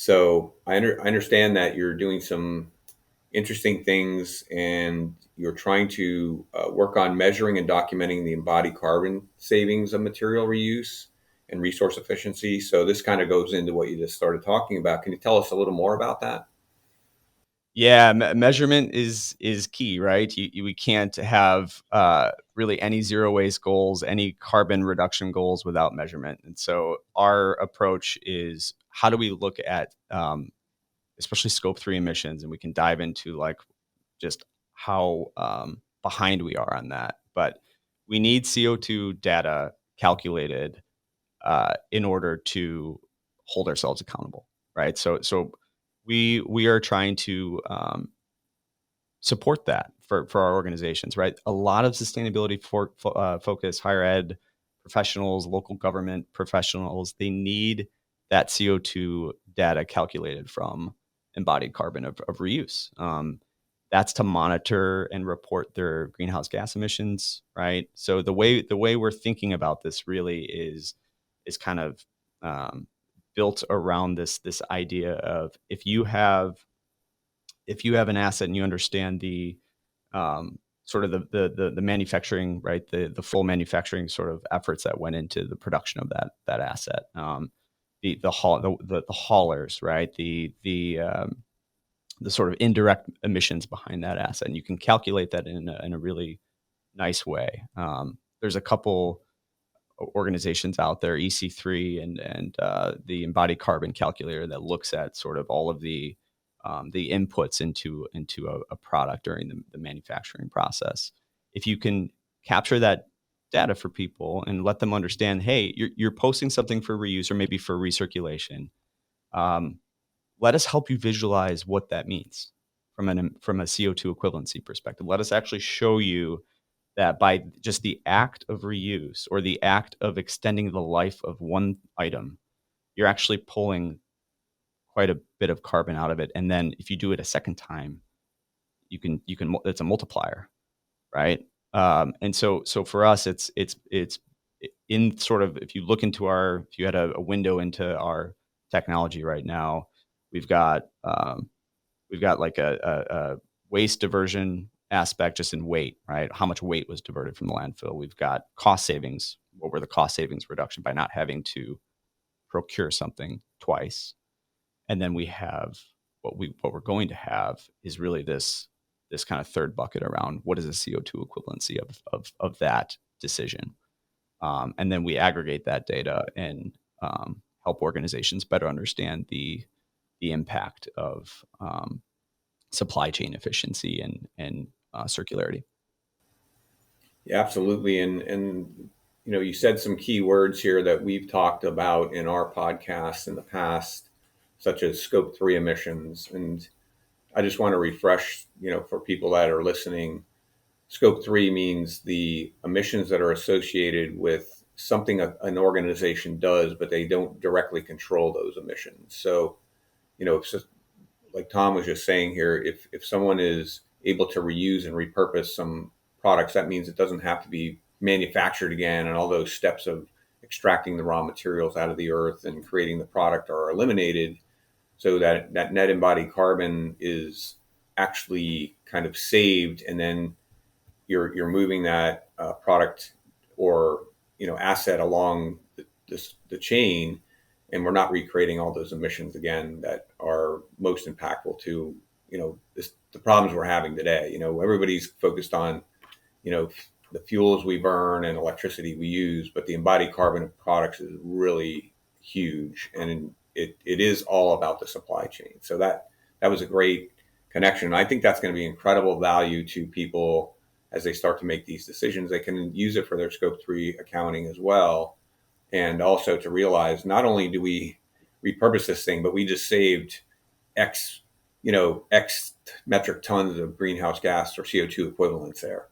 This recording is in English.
So I understand that you're doing some interesting things and you're trying to work on measuring and documenting the embodied carbon savings of material reuse and resource efficiency. So this kind of goes into what you just started talking about. Can you tell us a little more about that? Yeah, measurement is key, right? We can't have really any zero waste goals, any carbon reduction goals without measurement. And so our approach is how do we look at especially scope 3 emissions, and we can dive into like just how behind we are on that. But we need CO2 data calculated in order to hold ourselves accountable, right? So we are trying to support that for our organizations, right? A lot of sustainability focus, higher ed professionals, local government professionals, they need that CO2 data calculated from embodied carbon of reuse. That's to monitor and report their greenhouse gas emissions, right? So the way we're thinking about this really is kind of built around this idea of if you have an asset and you understand the sort of the manufacturing, right, the full manufacturing sort of efforts that went into the production of that asset, the haulers, right, the sort of indirect emissions behind that asset, and you can calculate that in a really nice way. There's a couple organizations out there, EC3 and the embodied carbon calculator, that looks at sort of all of the inputs into a product during the manufacturing process. If you can capture that data for people and let them understand, hey, you're posting something for reuse or maybe for recirculation. Let us help you visualize what that means from a CO2 equivalency perspective. Let us actually show you that by just the act of reuse or the act of extending the life of one item, you're actually pulling quite a bit of carbon out of it. And then if you do it a second time, you can it's a multiplier, right? And so for us, it's in sort of, if you look into if you had a window into our technology right now, we've got like a waste diversion aspect just in weight, right? How much weight was diverted from the landfill? We've got cost savings. What were the cost savings reduction by not having to procure something twice? And then we have what we're going to have is really this kind of third bucket around what is the CO2 equivalency of that decision. And then we aggregate that data and help organizations better understand the impact of supply chain efficiency and circularity. Yeah, absolutely. And you said some key words here that we've talked about in our podcast in the past, such as scope 3 emissions. And I just want to refresh, for people that are listening, scope 3 means the emissions that are associated with something an organization does, but they don't directly control those emissions. So, like Tom was just saying here, if someone is able to reuse and repurpose some products, that means it doesn't have to be manufactured again, and all those steps of extracting the raw materials out of the earth and creating the product are eliminated, so that net embodied carbon is actually kind of saved, and then you're moving that product or asset along the chain, and we're not recreating all those emissions again that are most impactful to the problems we're having today. Everybody's focused on the fuels we burn and electricity we use, but the embodied carbon of products is really huge, and it is all about the supply chain. So that was a great connection. I think that's going to be incredible value to people as they start to make these decisions. They can use it for their scope 3 accounting as well, and also to realize not only do we repurpose this thing, but we just saved X metric tons of greenhouse gas or CO2 equivalents there.